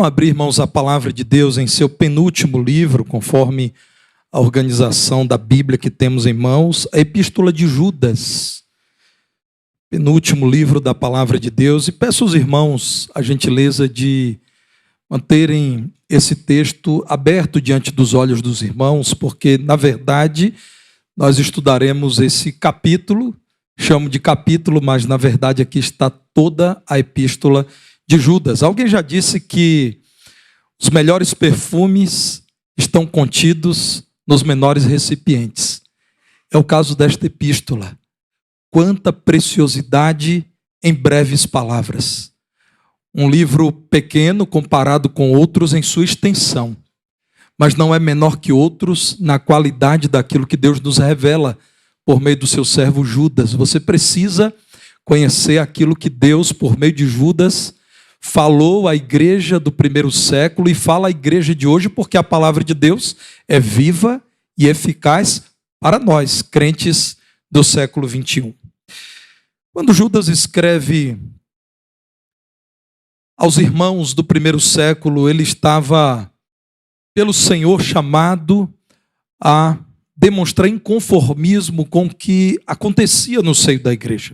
Vão abrir, irmãos, a palavra de Deus em seu penúltimo livro, conforme a organização da Bíblia que temos em mãos, a Epístola de Judas. Penúltimo livro da palavra de Deus. E peço aos irmãos a gentileza de manterem esse texto aberto diante dos olhos dos irmãos, porque, na verdade, nós estudaremos esse capítulo, chamo de capítulo, mas, na verdade, aqui está toda a Epístola de Judas. Alguém já disse que os melhores perfumes estão contidos nos menores recipientes. É o caso desta epístola. Quanta preciosidade em breves palavras. Um livro pequeno comparado com outros em sua extensão, mas não é menor que outros na qualidade daquilo que Deus nos revela por meio do seu servo Judas. Você precisa conhecer aquilo que Deus, por meio de Judas, falou à igreja do primeiro século e fala à igreja de hoje, porque a palavra de Deus é viva e eficaz para nós, crentes do século 21. Quando Judas escreve aos irmãos do primeiro século, ele estava, pelo Senhor, chamado a demonstrar inconformismo com o que acontecia no seio da igreja.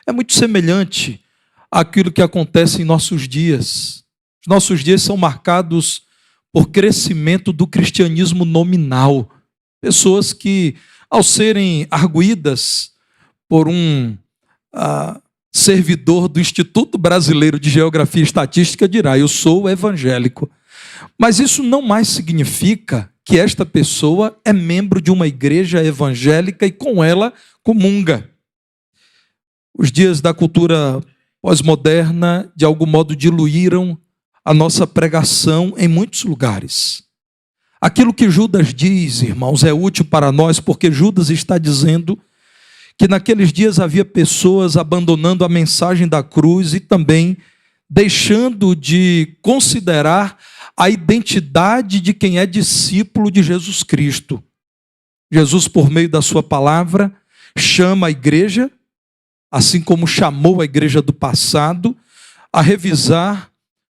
É muito semelhante àquilo que acontece em nossos dias. Os nossos dias são marcados por crescimento do cristianismo nominal. Pessoas que, ao serem arguidas por um servidor do Instituto Brasileiro de Geografia e Estatística, dirá: eu sou evangélico. Mas isso não mais significa que esta pessoa é membro de uma igreja evangélica e com ela comunga. Os dias da cultura pós-moderna, de algum modo, diluíram a nossa pregação em muitos lugares. Aquilo que Judas diz, irmãos, é útil para nós, porque Judas está dizendo que naqueles dias havia pessoas abandonando a mensagem da cruz e também deixando de considerar a identidade de quem é discípulo de Jesus Cristo. Jesus, por meio da sua palavra, chama a igreja, assim como chamou a igreja do passado, a revisar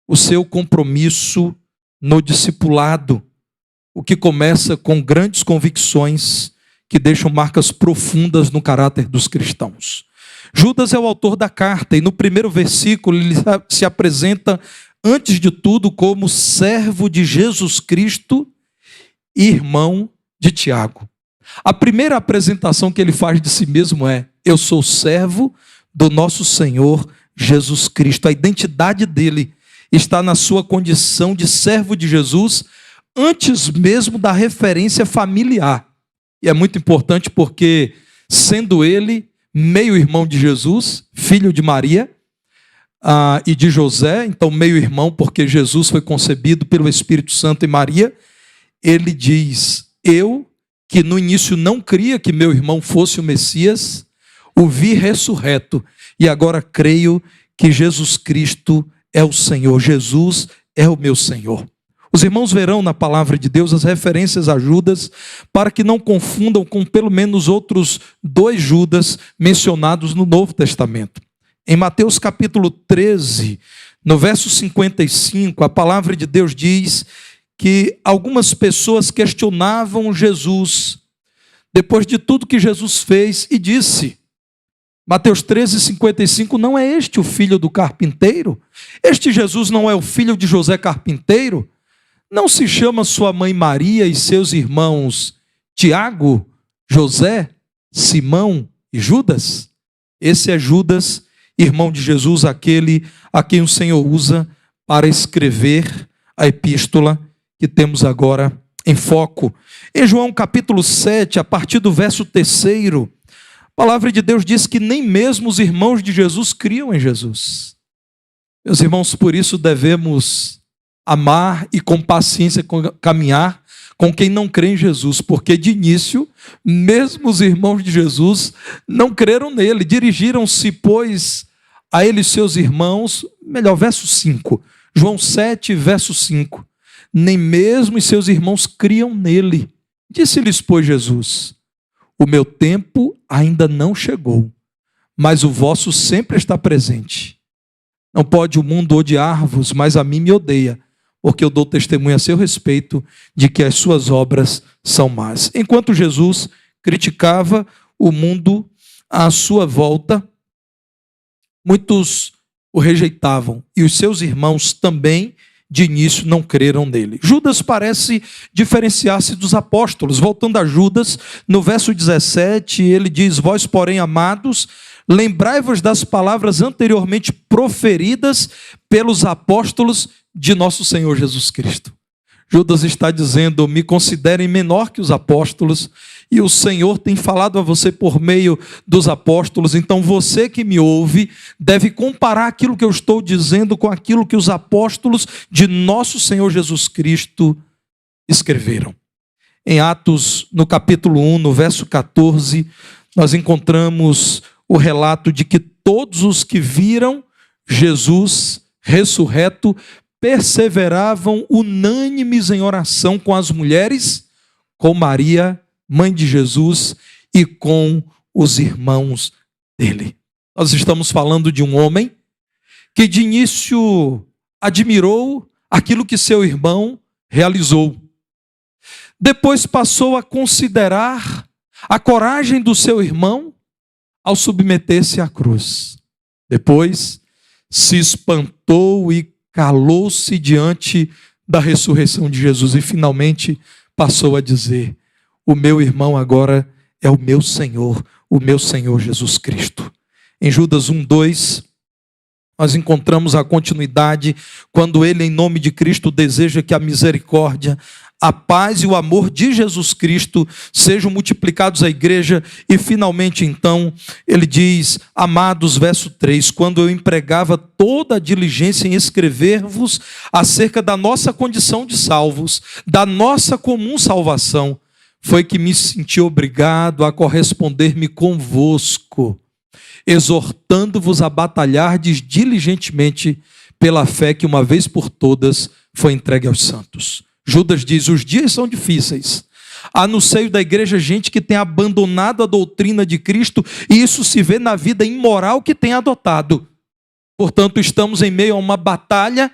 o seu compromisso no discipulado, o que começa com grandes convicções que deixam marcas profundas no caráter dos cristãos. Judas é o autor da carta e no primeiro versículo ele se apresenta, antes de tudo, como servo de Jesus Cristo e irmão de Tiago. A primeira apresentação que ele faz de si mesmo é: eu sou servo do nosso Senhor Jesus Cristo. A identidade dele está na sua condição de servo de Jesus, antes mesmo da referência familiar. E é muito importante porque, sendo ele meio-irmão de Jesus, filho de Maria e de José, então meio-irmão porque Jesus foi concebido pelo Espírito Santo em Maria, ele diz: eu, que no início não cria que meu irmão fosse o Messias, o vi ressurreto, e agora creio que Jesus Cristo é o Senhor, Jesus é o meu Senhor. Os irmãos verão na palavra de Deus as referências a Judas, para que não confundam com pelo menos outros dois Judas mencionados no Novo Testamento. Em Mateus capítulo 13, no verso 55, a palavra de Deus diz que algumas pessoas questionavam Jesus, depois de tudo que Jesus fez, e disse, Mateus 13, 55, não é este o filho do carpinteiro? Este Jesus não é o filho de José carpinteiro? Não se chama sua mãe Maria e seus irmãos Tiago, José, Simão e Judas? Esse é Judas, irmão de Jesus, aquele a quem o Senhor usa para escrever a epístola que temos agora em foco. Em João capítulo 7, a partir do verso 3º, a palavra de Deus diz que nem mesmo os irmãos de Jesus criam em Jesus. Meus irmãos, por isso devemos amar e com paciência caminhar com quem não crê em Jesus, porque de início, mesmo os irmãos de Jesus não creram nele, dirigiram-se, pois, a ele seus irmãos, melhor, verso 5, João 7, verso 5, nem mesmo os seus irmãos criam nele. Disse-lhes, pois, Jesus: o meu tempo ainda não chegou, mas o vosso sempre está presente. Não pode o mundo odiar-vos, mas a mim me odeia, porque eu dou testemunho a seu respeito de que as suas obras são más. Enquanto Jesus criticava o mundo à sua volta, muitos o rejeitavam, e os seus irmãos também, de início, não creram nele. Judas parece diferenciar-se dos apóstolos. Voltando a Judas, no verso 17, ele diz: vós, porém, amados, lembrai-vos das palavras anteriormente proferidas pelos apóstolos de nosso Senhor Jesus Cristo. Judas está dizendo: me considerem menor que os apóstolos, e o Senhor tem falado a você por meio dos apóstolos, então você que me ouve deve comparar aquilo que eu estou dizendo com aquilo que os apóstolos de nosso Senhor Jesus Cristo escreveram. Em Atos, no capítulo 1, no verso 14, nós encontramos o relato de que todos os que viram Jesus ressurreto perseveravam unânimes em oração com as mulheres, com Maria, mãe de Jesus, e com os irmãos dele. Nós estamos falando de um homem que de início admirou aquilo que seu irmão realizou. Depois passou a considerar a coragem do seu irmão ao submeter-se à cruz. Depois se espantou e calou-se diante da ressurreição de Jesus e finalmente passou a dizer: o meu irmão agora é o meu Senhor Jesus Cristo. Em Judas 1:2, nós encontramos a continuidade quando ele, em nome de Cristo, deseja que a misericórdia, a paz e o amor de Jesus Cristo sejam multiplicados à igreja. E finalmente então ele diz: amados, verso 3, quando eu empregava toda a diligência em escrever-vos acerca da nossa condição de salvos, da nossa comum salvação, foi que me senti obrigado a corresponder-me convosco, exortando-vos a batalhardes diligentemente pela fé que uma vez por todas foi entregue aos santos. Judas diz: os dias são difíceis. Há no seio da igreja gente que tem abandonado a doutrina de Cristo, e isso se vê na vida imoral que tem adotado. Portanto, estamos em meio a uma batalha,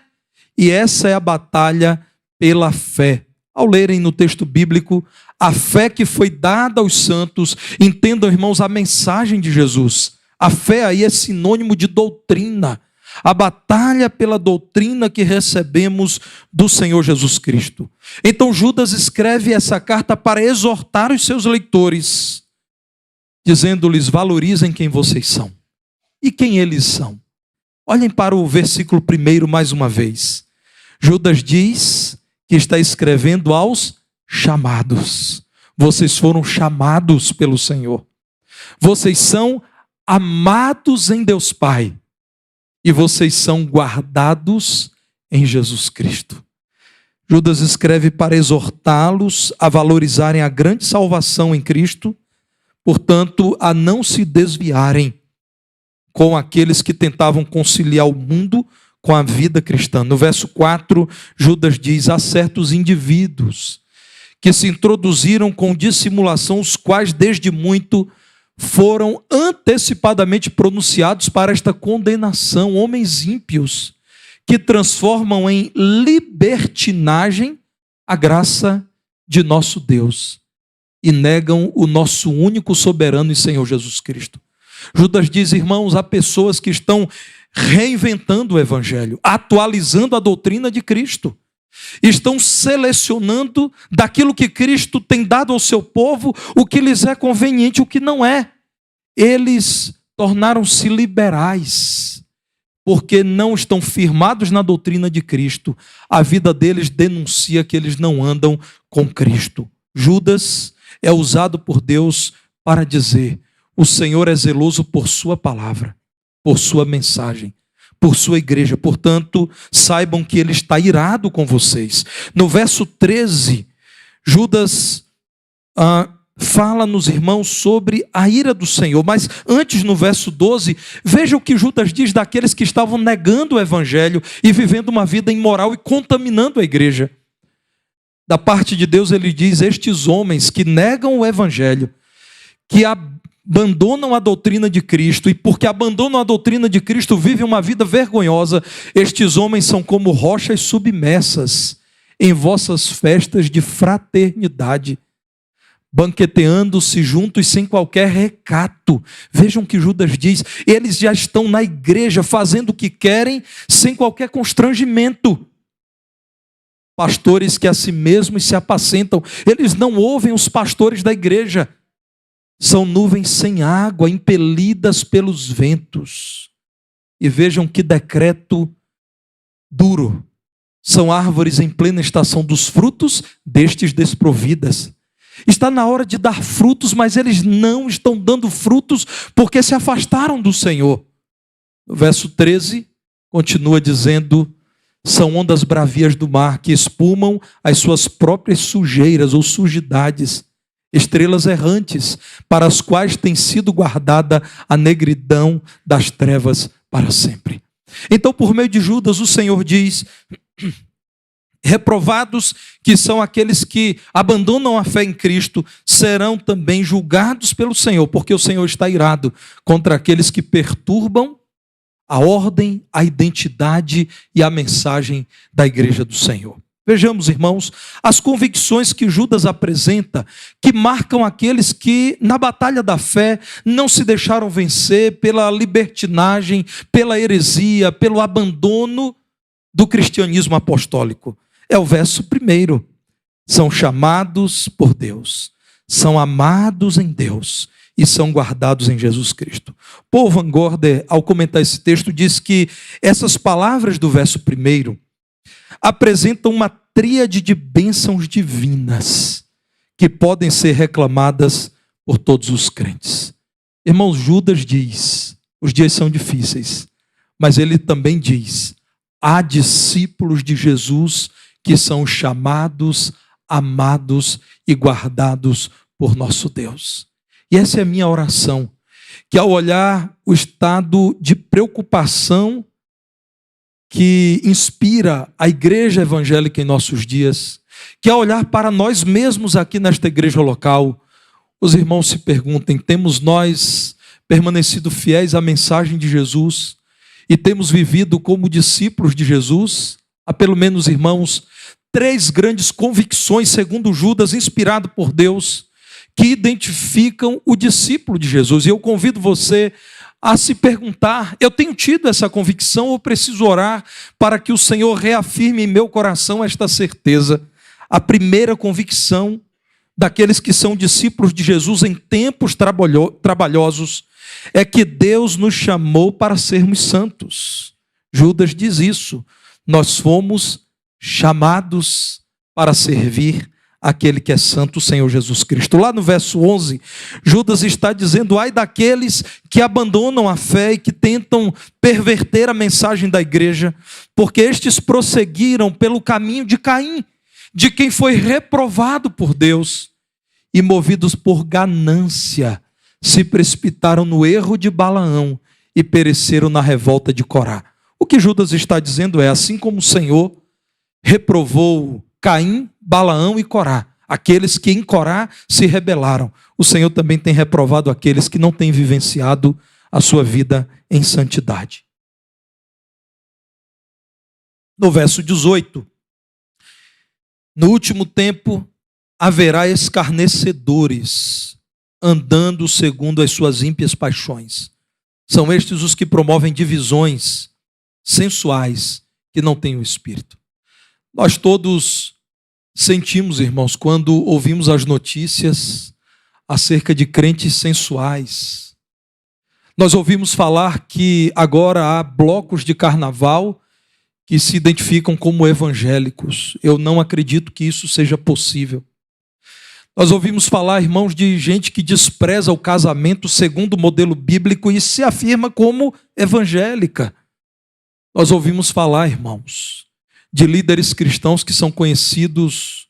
e essa é a batalha pela fé. Ao lerem no texto bíblico a fé que foi dada aos santos, entendam, irmãos, a mensagem de Jesus. A fé aí é sinônimo de doutrina. A batalha pela doutrina que recebemos do Senhor Jesus Cristo. Então Judas escreve essa carta para exortar os seus leitores, dizendo-lhes: valorizem quem vocês são. E quem eles são? Olhem para o versículo 1 mais uma vez. Judas diz que está escrevendo aos chamados. Vocês foram chamados pelo Senhor. Vocês são amados em Deus Pai. E vocês são guardados em Jesus Cristo. Judas escreve para exortá-los a valorizarem a grande salvação em Cristo, portanto, a não se desviarem com aqueles que tentavam conciliar o mundo com a vida cristã. No verso 4, Judas diz: há certos indivíduos que se introduziram com dissimulação, os quais desde muito foram antecipadamente pronunciados para esta condenação, homens ímpios, que transformam em libertinagem a graça de nosso Deus e negam o nosso único soberano e Senhor Jesus Cristo. Judas diz: irmãos, há pessoas que estão reinventando o evangelho, atualizando a doutrina de Cristo. Estão selecionando daquilo que Cristo tem dado ao seu povo o que lhes é conveniente e o que não é. Eles tornaram-se liberais, porque não estão firmados na doutrina de Cristo. A vida deles denuncia que eles não andam com Cristo. Judas é usado por Deus para dizer: o Senhor é zeloso por sua palavra, por sua mensagem, por sua igreja. Portanto, saibam que ele está irado com vocês. No verso 13, Judas fala-nos, irmãos, sobre a ira do Senhor. Mas antes, no verso 12, veja o que Judas diz daqueles que estavam negando o evangelho e vivendo uma vida imoral e contaminando a igreja. Da parte de Deus ele diz: estes homens que negam o evangelho, que abandonam a doutrina de Cristo, e porque abandonam a doutrina de Cristo, vivem uma vida vergonhosa. Estes homens são como rochas submersas em vossas festas de fraternidade, banqueteando-se juntos sem qualquer recato. Vejam o que Judas diz: eles já estão na igreja fazendo o que querem, sem qualquer constrangimento. Pastores que a si mesmos se apacentam. Eles não ouvem os pastores da igreja. São nuvens sem água, impelidas pelos ventos. E vejam que decreto duro. São árvores em plena estação dos frutos, destes desprovidas. Está na hora de dar frutos, mas eles não estão dando frutos porque se afastaram do Senhor. O verso 13 continua dizendo: são ondas bravias do mar que espumam as suas próprias sujeiras ou sujidades, estrelas errantes, para as quais tem sido guardada a negridão das trevas para sempre. Então, por meio de Judas, o Senhor diz: reprovados, que são aqueles que abandonam a fé em Cristo, serão também julgados pelo Senhor, porque o Senhor está irado contra aqueles que perturbam a ordem, a identidade e a mensagem da igreja do Senhor. Vejamos, irmãos, as convicções que Judas apresenta, que marcam aqueles que, na batalha da fé, não se deixaram vencer pela libertinagem, pela heresia, pelo abandono do cristianismo apostólico. É o verso 1. São chamados por Deus, são amados em Deus e são guardados em Jesus Cristo. Paul Van Gorder, ao comentar esse texto, diz que essas palavras do verso 1 apresentam uma tríade de bênçãos divinas que podem ser reclamadas por todos os crentes. Irmãos, Judas diz: os dias são difíceis, mas ele também diz: há discípulos de Jesus que são chamados, amados e guardados por nosso Deus. E essa é a minha oração, que ao olhar o estado de preocupação que inspira a igreja evangélica em nossos dias, que ao olhar para nós mesmos aqui nesta igreja local, os irmãos se perguntem: temos nós permanecido fiéis à mensagem de Jesus e temos vivido como discípulos de Jesus? Há pelo menos, irmãos, 3 grandes convicções, segundo Judas, inspirado por Deus, que identificam o discípulo de Jesus. E eu convido você a se perguntar: eu tenho tido essa convicção ou preciso orar para que o Senhor reafirme em meu coração esta certeza? A primeira convicção daqueles que são discípulos de Jesus em tempos trabalhosos é que Deus nos chamou para sermos santos. Judas diz isso: nós fomos chamados para servir aquele que é santo, o Senhor Jesus Cristo. Lá no verso 11, Judas está dizendo: ai daqueles que abandonam a fé e que tentam perverter a mensagem da igreja, porque estes prosseguiram pelo caminho de Caim, de quem foi reprovado por Deus, e movidos por ganância, se precipitaram no erro de Balaão e pereceram na revolta de Corá. O que Judas está dizendo é: assim como o Senhor reprovou Caim, Balaão e Corá, aqueles que em Corá se rebelaram, o Senhor também tem reprovado aqueles que não têm vivenciado a sua vida em santidade. No verso 18, no último tempo haverá escarnecedores, andando segundo as suas ímpias paixões. São estes os que promovem divisões sensuais que não têm o Espírito. Nós todos sentimos, irmãos, quando ouvimos as notícias acerca de crentes sensuais. Nós ouvimos falar que agora há blocos de carnaval que se identificam como evangélicos. Eu não acredito que isso seja possível. Nós ouvimos falar, irmãos, de gente que despreza o casamento segundo o modelo bíblico e se afirma como evangélica. Nós ouvimos falar, irmãos, de líderes cristãos que são conhecidos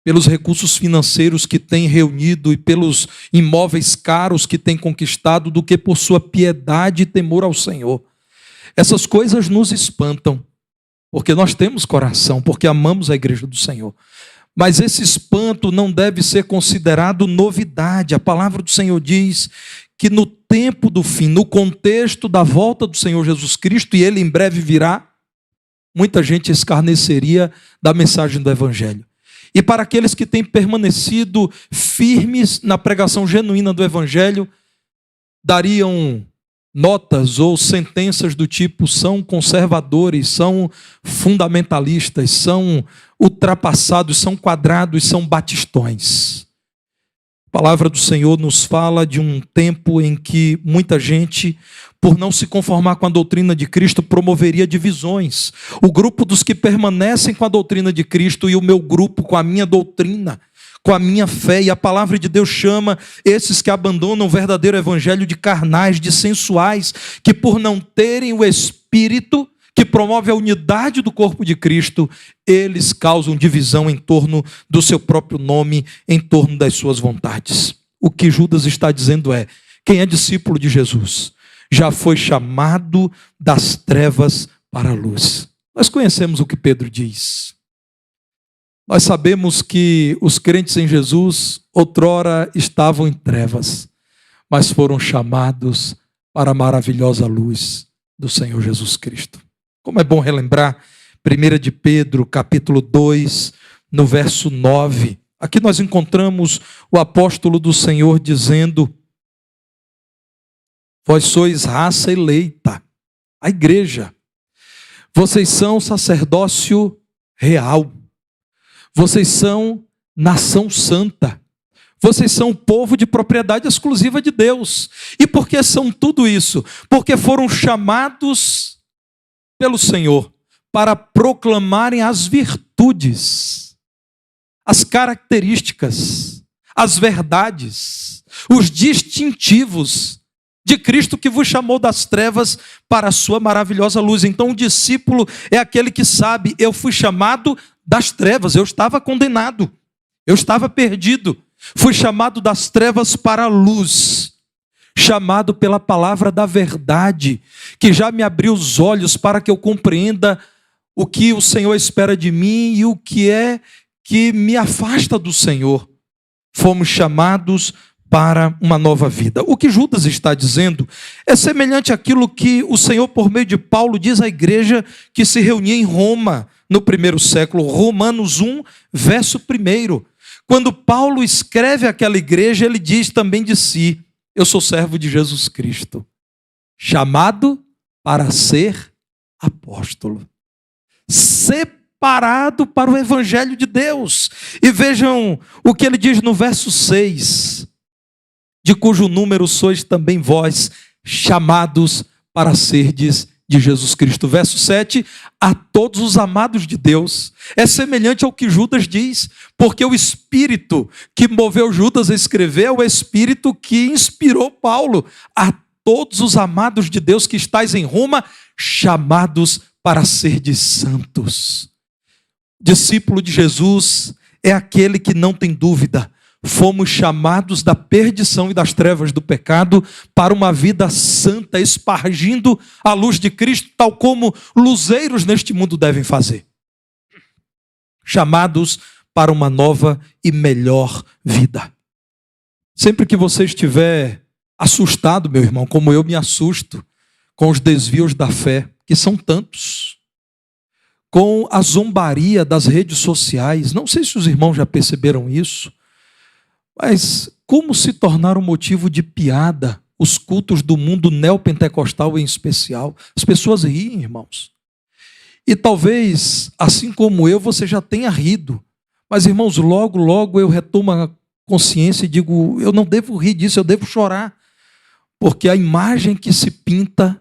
pelos recursos financeiros que têm reunido e pelos imóveis caros que têm conquistado, do que por sua piedade e temor ao Senhor. Essas coisas nos espantam, porque nós temos coração, porque amamos a igreja do Senhor. Mas esse espanto não deve ser considerado novidade. A palavra do Senhor diz que no tempo do fim, no contexto da volta do Senhor Jesus Cristo, e Ele em breve virá, muita gente escarneceria da mensagem do Evangelho. E para aqueles que têm permanecido firmes na pregação genuína do Evangelho, dariam notas ou sentenças do tipo: são conservadores, são fundamentalistas, são ultrapassados, são quadrados, são batistões. A palavra do Senhor nos fala de um tempo em que muita gente, por não se conformar com a doutrina de Cristo, promoveria divisões. O grupo dos que permanecem com a doutrina de Cristo e o meu grupo com a minha doutrina, com a minha fé. E a palavra de Deus chama esses que abandonam o verdadeiro evangelho de carnais, de sensuais, que por não terem o Espírito que promove a unidade do corpo de Cristo, eles causam divisão em torno do seu próprio nome, em torno das suas vontades. O que Judas está dizendo é: quem é discípulo de Jesus já foi chamado das trevas para a luz. Nós conhecemos o que Pedro diz. Nós sabemos que os crentes em Jesus outrora estavam em trevas, mas foram chamados para a maravilhosa luz do Senhor Jesus Cristo. Como é bom relembrar 1 de Pedro, capítulo 2, no verso 9. Aqui nós encontramos o apóstolo do Senhor dizendo: vós sois raça eleita, a igreja. Vocês são sacerdócio real. Vocês são nação santa. Vocês são povo de propriedade exclusiva de Deus. E por que são tudo isso? Porque foram chamados pelo Senhor para proclamarem as virtudes, as características, as verdades, os distintivos de Cristo, que vos chamou das trevas para a sua maravilhosa luz. Então o discípulo é aquele que sabe: eu fui chamado das trevas, eu estava condenado, eu estava perdido, fui chamado das trevas para a luz, chamado pela palavra da verdade, que já me abriu os olhos para que eu compreenda o que o Senhor espera de mim e o que é que me afasta do Senhor. Fomos chamados para uma nova vida. O que Judas está dizendo é semelhante àquilo que o Senhor, por meio de Paulo, diz à igreja que se reunia em Roma no primeiro século. Romanos 1, verso 1. Quando Paulo escreve àquela igreja, ele diz também de si: eu sou servo de Jesus Cristo, chamado para ser apóstolo, separado para o evangelho de Deus. E vejam o que ele diz no verso 6: de cujo número sois também vós, chamados para serdes de Jesus Cristo. Verso 7, a todos os amados de Deus. É semelhante ao que Judas diz, porque o Espírito que moveu Judas a escrever é o Espírito que inspirou Paulo. A todos os amados de Deus que estáis em Roma, chamados para serdes santos. Discípulo de Jesus é aquele que não tem dúvida: fomos chamados da perdição e das trevas do pecado para uma vida santa, espargindo a luz de Cristo, tal como luzeiros neste mundo devem fazer. Chamados para uma nova e melhor vida. Sempre que você estiver assustado, meu irmão, como eu me assusto com os desvios da fé, que são tantos, com a zombaria das redes sociais, não sei se os irmãos já perceberam isso, mas como se tornaram motivo de piada os cultos do mundo neopentecostal em especial? As pessoas riem, irmãos. E talvez, assim como eu, você já tenha rido. Mas, irmãos, logo, logo eu retomo a consciência e digo: eu não devo rir disso, eu devo chorar. Porque a imagem que se pinta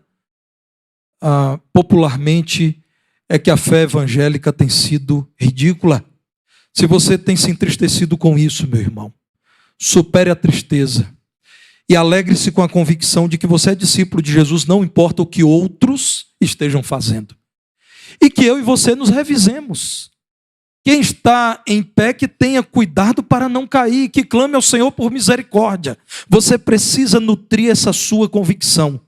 popularmente é que a fé evangélica tem sido ridícula. Se você tem se entristecido com isso, meu irmão, supere a tristeza e alegre-se com a convicção de que você é discípulo de Jesus, não importa o que outros estejam fazendo. E que eu e você nos revisemos. Quem está em pé, que tenha cuidado para não cair, que clame ao Senhor por misericórdia. Você precisa nutrir essa sua convicção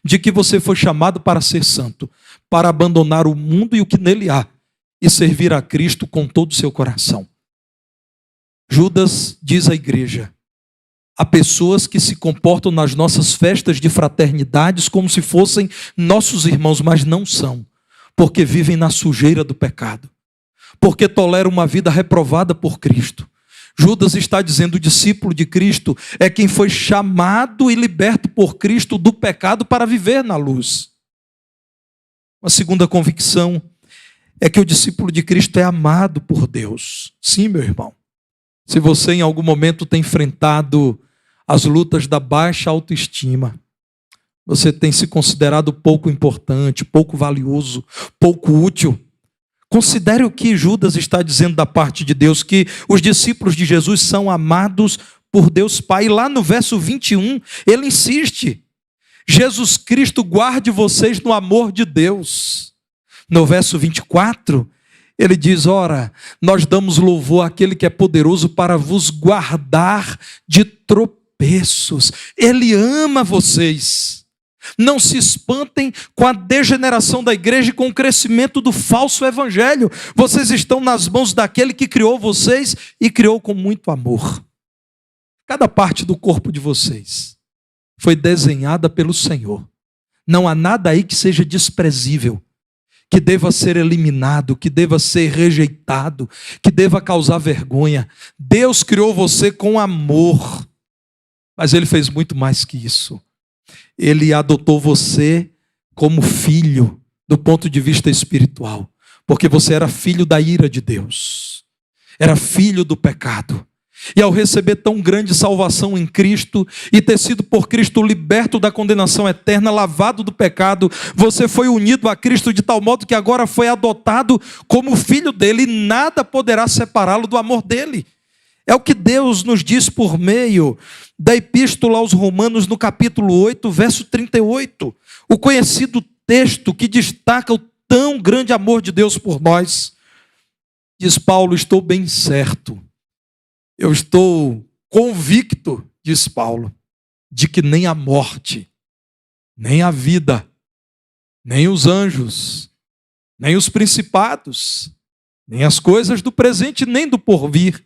de que você foi chamado para ser santo, para abandonar o mundo e o que nele há e servir a Cristo com todo o seu coração. Judas diz à igreja: Há pessoas que se comportam nas nossas festas de fraternidades como se fossem nossos irmãos, mas não são, porque vivem na sujeira do pecado, porque toleram uma vida reprovada por Cristo. Judas está dizendo: o discípulo de Cristo é quem foi chamado e liberto por Cristo do pecado para viver na luz. Uma segunda convicção é que o discípulo de Cristo é amado por Deus. Sim, meu irmão. Se você em algum momento tem enfrentado as lutas da baixa autoestima, você tem se considerado pouco importante, pouco valioso, pouco útil, considere o que Judas está dizendo da parte de Deus, que os discípulos de Jesus são amados por Deus Pai. E lá no verso 21, ele insiste: Jesus Cristo guarde vocês no amor de Deus. No verso 24, ele diz: ora, nós damos louvor àquele que é poderoso para vos guardar de tropeços. Ele ama vocês. Não se espantem com a degeneração da igreja e com o crescimento do falso evangelho. Vocês estão nas mãos daquele que criou vocês e criou com muito amor. Cada parte do corpo de vocês foi desenhada pelo Senhor. Não há nada aí que seja desprezível, que deva ser eliminado, que deva ser rejeitado, que deva causar vergonha. Deus criou você com amor, mas Ele fez muito mais que isso. Ele adotou você como filho do ponto de vista espiritual, porque você era filho da ira de Deus, era filho do pecado. E ao receber tão grande salvação em Cristo e ter sido por Cristo liberto da condenação eterna, lavado do pecado, você foi unido a Cristo de tal modo que agora foi adotado como filho dele, e nada poderá separá-lo do amor dele. É o que Deus nos diz por meio da Epístola aos Romanos, no capítulo 8, verso 38. O conhecido texto que destaca o tão grande amor de Deus por nós. Diz Paulo: estou bem certo, eu estou convicto, diz Paulo, de que nem a morte, nem a vida, nem os anjos, nem os principados, nem as coisas do presente, nem do porvir,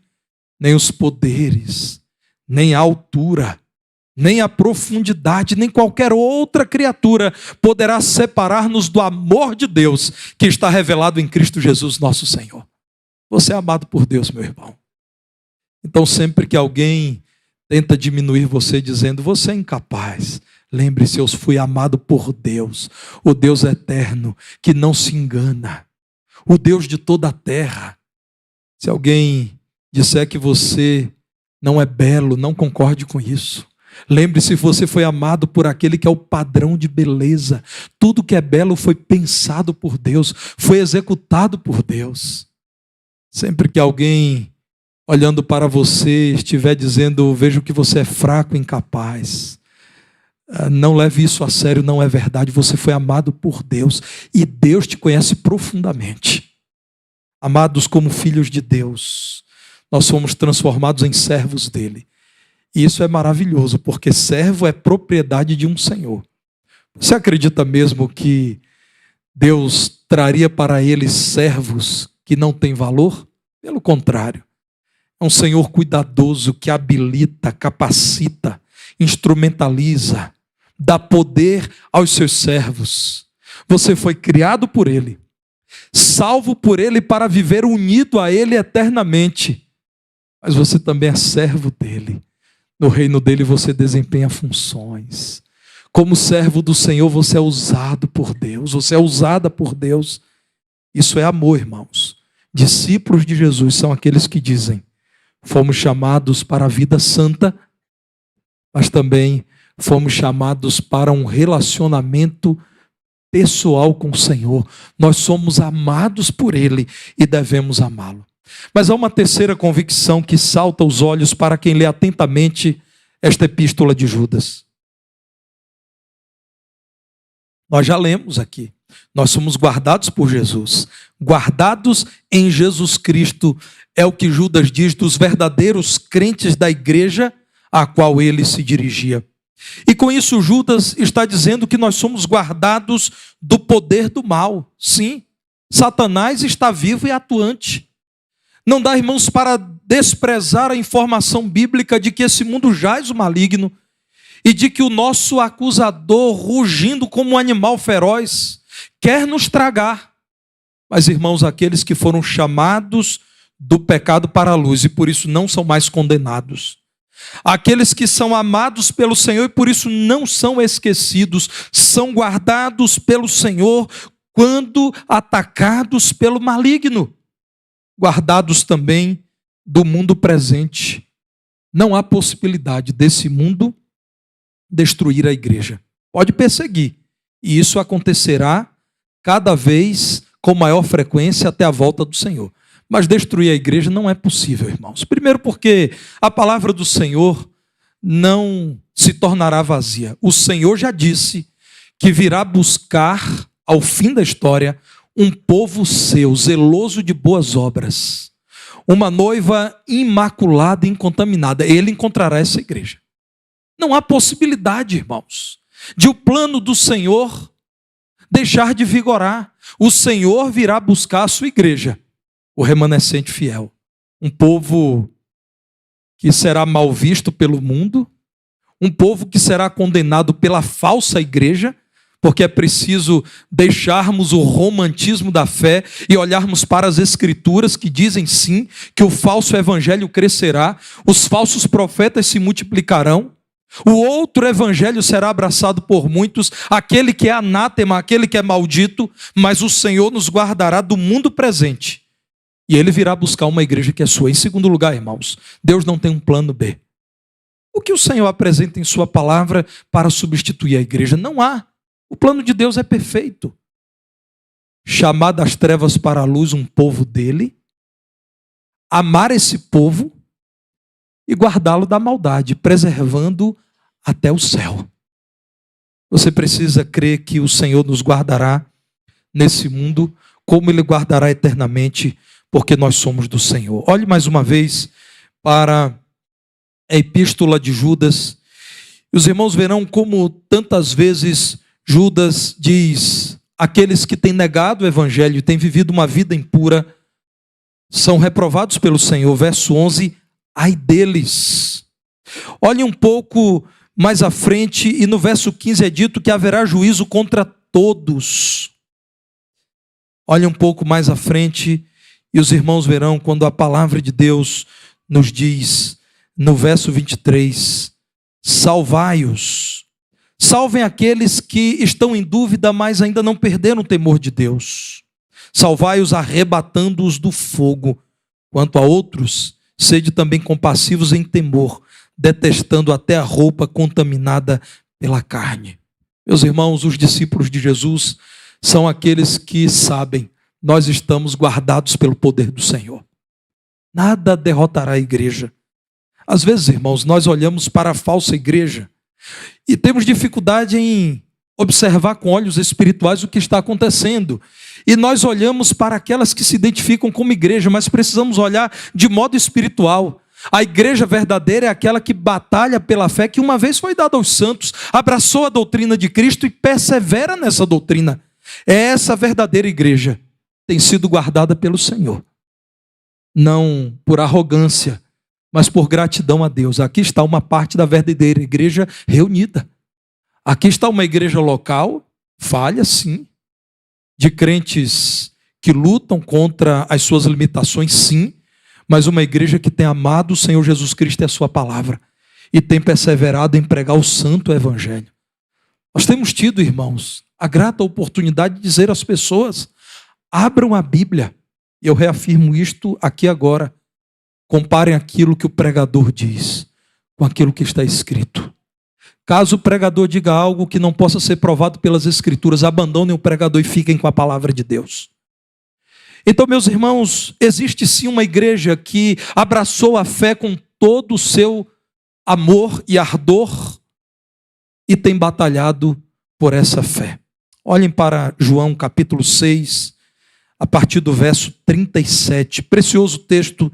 nem os poderes, nem a altura, nem a profundidade, nem qualquer outra criatura poderá separar-nos do amor de Deus que está revelado em Cristo Jesus, nosso Senhor. Você é amado por Deus, meu irmão. Então, sempre que alguém tenta diminuir você dizendo: você é incapaz, lembre-se, eu fui amado por Deus, o Deus eterno, que não se engana, o Deus de toda a terra. Se alguém disser que você não é belo, não concorde com isso. Lembre-se, você foi amado por aquele que é o padrão de beleza. Tudo que é belo foi pensado por Deus, foi executado por Deus. Sempre que alguém olhando para você estiver dizendo: vejo que você é fraco, incapaz, não leve isso a sério, não é verdade. Você foi amado por Deus e Deus te conhece profundamente. Amados como filhos de Deus, nós fomos transformados em servos dele. E isso é maravilhoso, porque servo é propriedade de um Senhor. Você acredita mesmo que Deus traria para ele servos que não têm valor? Pelo contrário, é um Senhor cuidadoso que habilita, capacita, instrumentaliza, dá poder aos seus servos. Você foi criado por ele, salvo por ele para viver unido a ele eternamente. Mas você também é servo dele. No reino dele você desempenha funções. Como servo do Senhor você é usado por Deus, você é usada por Deus. Isso é amor, irmãos. Discípulos de Jesus são aqueles que dizem: fomos chamados para a vida santa, mas também fomos chamados para um relacionamento pessoal com o Senhor. Nós somos amados por ele e devemos amá-lo. Mas há uma terceira convicção que salta aos olhos para quem lê atentamente esta epístola de Judas. Nós já lemos aqui. Nós somos guardados por Jesus. Guardados em Jesus Cristo é o que Judas diz dos verdadeiros crentes da igreja a qual ele se dirigia. E com isso Judas está dizendo que nós somos guardados do poder do mal. Sim, Satanás está vivo e atuante. Não dá, irmãos, para desprezar a informação bíblica de que esse mundo jaz o maligno e de que o nosso acusador, rugindo como um animal feroz, quer nos tragar. Mas, irmãos, aqueles que foram chamados do pecado para a luz e por isso não são mais condenados, aqueles que são amados pelo Senhor e por isso não são esquecidos, são guardados pelo Senhor quando atacados pelo maligno, guardados também do mundo presente. Não há possibilidade desse mundo destruir a igreja. Pode perseguir, e isso acontecerá cada vez com maior frequência até a volta do Senhor. Mas destruir a igreja não é possível, irmãos. Primeiro porque a palavra do Senhor não se tornará vazia. O Senhor já disse que virá buscar, ao fim da história, um povo seu, zeloso de boas obras. Uma noiva imaculada e incontaminada. Ele encontrará essa igreja. Não há possibilidade, irmãos, de o plano do Senhor deixar de vigorar. O Senhor virá buscar a sua igreja, o remanescente fiel. Um povo que será mal visto pelo mundo, um povo que será condenado pela falsa igreja, porque é preciso deixarmos o romantismo da fé e olharmos para as Escrituras que dizem sim, que o falso evangelho crescerá, os falsos profetas se multiplicarão, o outro evangelho será abraçado por muitos, aquele que é anátema, aquele que é maldito, mas o Senhor nos guardará do mundo presente. E Ele virá buscar uma igreja que é sua. Em segundo lugar, irmãos, Deus não tem um plano B. O que o Senhor apresenta em sua palavra para substituir a igreja? Não há. O plano de Deus é perfeito. Chamar das trevas para a luz um povo dele, amar esse povo e guardá-lo da maldade, preservando até o céu. Você precisa crer que o Senhor nos guardará nesse mundo, como Ele guardará eternamente, porque nós somos do Senhor. Olhe mais uma vez para a epístola de Judas. Os irmãos verão como tantas vezes Judas diz: aqueles que têm negado o evangelho e têm vivido uma vida impura são reprovados pelo Senhor. Verso 11, ai deles. Olhe um pouco mais à frente e no verso 15 é dito que haverá juízo contra todos. Olhe um pouco mais à frente e os irmãos verão quando a palavra de Deus nos diz, no verso 23, salvai-os. Salvem aqueles que estão em dúvida, mas ainda não perderam o temor de Deus. Salvai-os arrebatando-os do fogo. Quanto a outros, sede também compassivos em temor, detestando até a roupa contaminada pela carne. Meus irmãos, os discípulos de Jesus são aqueles que sabem, nós estamos guardados pelo poder do Senhor. Nada derrotará a igreja. Às vezes, irmãos, nós olhamos para a falsa igreja e temos dificuldade em observar com olhos espirituais o que está acontecendo. E nós olhamos para aquelas que se identificam como igreja, mas precisamos olhar de modo espiritual. A igreja verdadeira é aquela que batalha pela fé que uma vez foi dada aos santos, abraçou a doutrina de Cristo e persevera nessa doutrina. É essa verdadeira igreja. Tem sido guardada pelo Senhor. Não por arrogância, mas por gratidão a Deus. Aqui está uma parte da verdadeira igreja reunida. Aqui está uma igreja local, falha sim, de crentes que lutam contra as suas limitações, sim, mas uma igreja que tem amado o Senhor Jesus Cristo e a sua palavra e tem perseverado em pregar o santo evangelho. Nós temos tido, irmãos, a grata oportunidade de dizer às pessoas: abram a Bíblia. Eu reafirmo isto aqui agora. Comparem aquilo que o pregador diz com aquilo que está escrito. Caso o pregador diga algo que não possa ser provado pelas Escrituras, abandonem o pregador e fiquem com a palavra de Deus. Então, meus irmãos, existe sim uma igreja que abraçou a fé com todo o seu amor e ardor e tem batalhado por essa fé. Olhem para João capítulo 6, a partir do verso 37. Precioso texto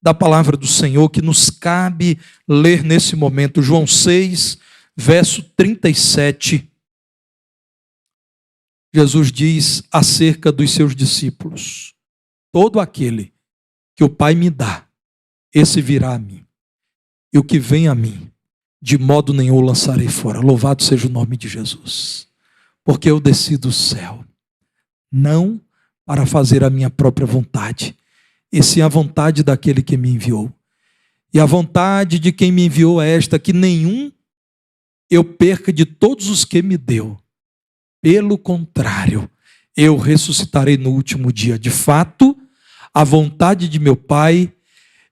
da palavra do Senhor que nos cabe ler nesse momento. João 6, verso 37. Jesus diz acerca dos seus discípulos: todo aquele que o Pai me dá, esse virá a mim. E o que vem a mim, de modo nenhum o lançarei fora. Louvado seja o nome de Jesus. Porque eu desci do céu, não para fazer a minha própria vontade, e sim a vontade daquele que me enviou. E a vontade de quem me enviou é esta, que nenhum eu perca de todos os que me deu. Pelo contrário, eu ressuscitarei no último dia. De fato, a vontade de meu Pai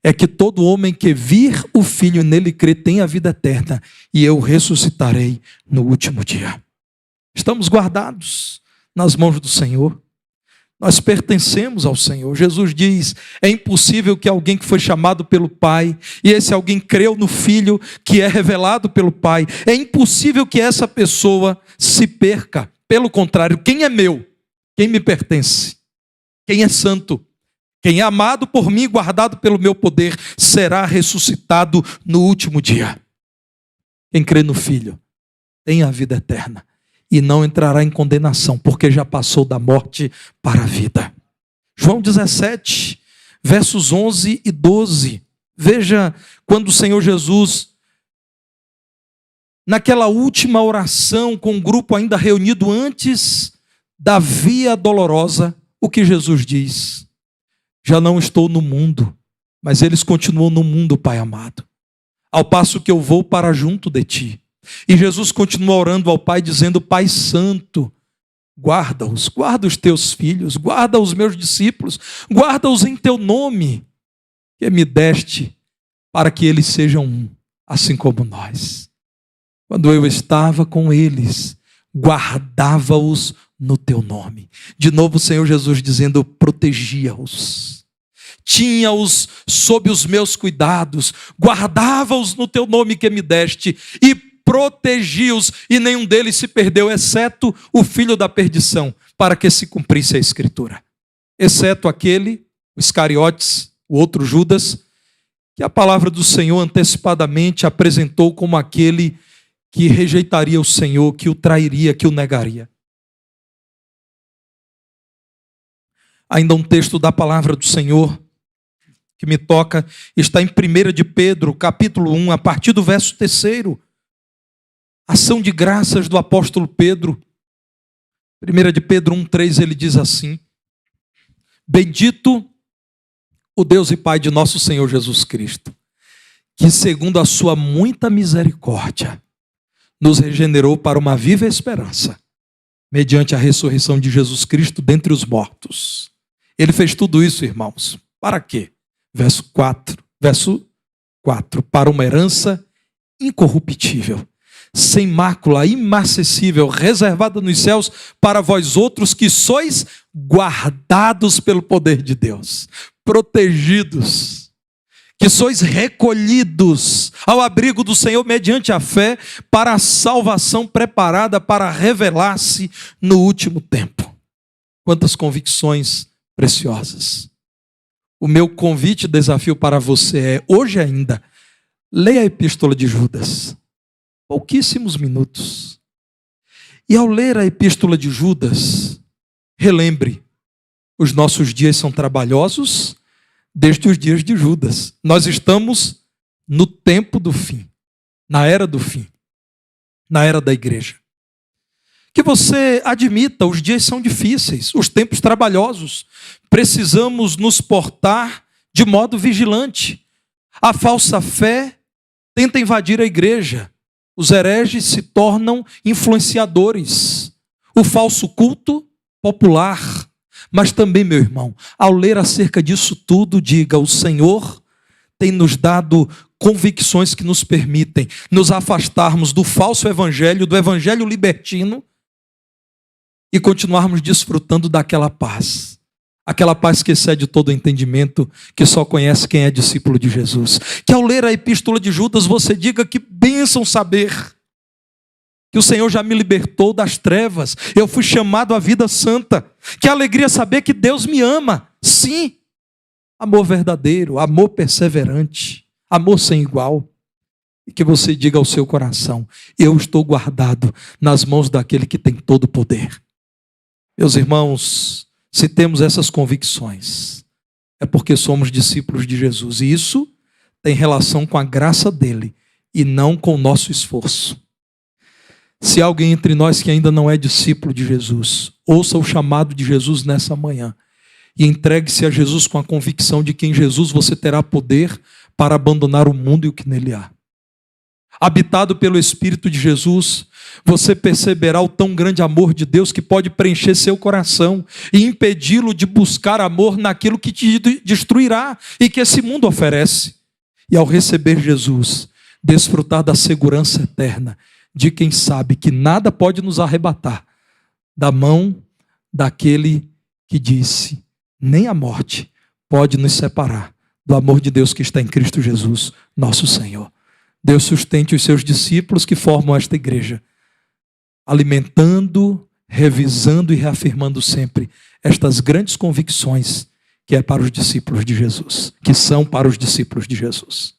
é que todo homem que vir o Filho e nele crer tenha a vida eterna, e eu ressuscitarei no último dia. Estamos guardados nas mãos do Senhor. Nós pertencemos ao Senhor. Jesus diz, é impossível que alguém que foi chamado pelo Pai, e esse alguém creu no Filho que é revelado pelo Pai, é impossível que essa pessoa se perca. Pelo contrário, quem é meu, quem me pertence, quem é santo, quem é amado por mim, guardado pelo meu poder, será ressuscitado no último dia. Quem crê no Filho tem a vida eterna e não entrará em condenação, porque já passou da morte para a vida. João 17, versos 11 e 12. Veja quando o Senhor Jesus, naquela última oração com o grupo ainda reunido antes da via dolorosa, o que Jesus diz? Já não estou no mundo, mas eles continuam no mundo, Pai amado, ao passo que eu vou para junto de ti. E Jesus continua orando ao Pai, dizendo, Pai Santo, guarda-os, guarda os teus filhos, guarda os meus discípulos, guarda-os em teu nome, que me deste, para que eles sejam um, assim como nós. Quando eu estava com eles, guardava-os no teu nome. De novo o Senhor Jesus dizendo, protegia-os, tinha-os sob os meus cuidados, guardava-os no teu nome que me deste, e protegi-os, e nenhum deles se perdeu, exceto o filho da perdição, para que se cumprisse a Escritura. Exceto aquele, o Iscariotes, o outro Judas, que a palavra do Senhor antecipadamente apresentou como aquele que rejeitaria o Senhor, que o trairia, que o negaria. Ainda um texto da palavra do Senhor que me toca, está em 1 de Pedro, capítulo 1, a partir do verso 3º. Ação de graças do apóstolo Pedro. 1 de Pedro 1,3, ele diz assim, bendito o Deus e Pai de nosso Senhor Jesus Cristo, que segundo a sua muita misericórdia, nos regenerou para uma viva esperança, mediante a ressurreição de Jesus Cristo dentre os mortos. Ele fez tudo isso, irmãos, para quê? Verso 4, para uma herança incorruptível, sem mácula, imarcessível, reservada nos céus para vós outros que sois guardados pelo poder de Deus, protegidos, que sois recolhidos ao abrigo do Senhor mediante a fé para a salvação preparada para revelar-se no último tempo. Quantas convicções preciosas. O meu convite e desafio para você é, hoje ainda, leia a epístola de Judas. Pouquíssimos minutos. E ao ler a epístola de Judas, relembre, os nossos dias são trabalhosos desde os dias de Judas. Nós estamos no tempo do fim, na era do fim, na era da igreja. Que você admita, os dias são difíceis, os tempos trabalhosos. Precisamos nos portar de modo vigilante. A falsa fé tenta invadir a igreja. Os hereges se tornam influenciadores. O falso culto, popular. Mas também, meu irmão, ao ler acerca disso tudo, diga, o Senhor tem nos dado convicções que nos permitem nos afastarmos do falso evangelho, do evangelho libertino, e continuarmos desfrutando daquela paz. Aquela paz que excede todo o entendimento, que só conhece quem é discípulo de Jesus. Que ao ler a epístola de Judas, você diga que bênção saber que o Senhor já me libertou das trevas, eu fui chamado à vida santa. Que alegria saber que Deus me ama. Sim, amor verdadeiro, amor perseverante, amor sem igual. E que você diga ao seu coração, eu estou guardado nas mãos daquele que tem todo o poder. Meus irmãos, se temos essas convicções, é porque somos discípulos de Jesus. E isso tem relação com a graça dele e não com o nosso esforço. Se há alguém entre nós que ainda não é discípulo de Jesus, ouça o chamado de Jesus nessa manhã e entregue-se a Jesus com a convicção de que em Jesus você terá poder para abandonar o mundo e o que nele há. Habitado pelo Espírito de Jesus, você perceberá o tão grande amor de Deus que pode preencher seu coração e impedi-lo de buscar amor naquilo que te destruirá e que esse mundo oferece. E ao receber Jesus, desfrutar da segurança eterna de quem sabe que nada pode nos arrebatar da mão daquele que disse: nem a morte pode nos separar do amor de Deus que está em Cristo Jesus, nosso Senhor. Deus sustente os seus discípulos que formam esta igreja, alimentando, revisando e reafirmando sempre estas grandes convicções que é para os discípulos de Jesus, que são para os discípulos de Jesus.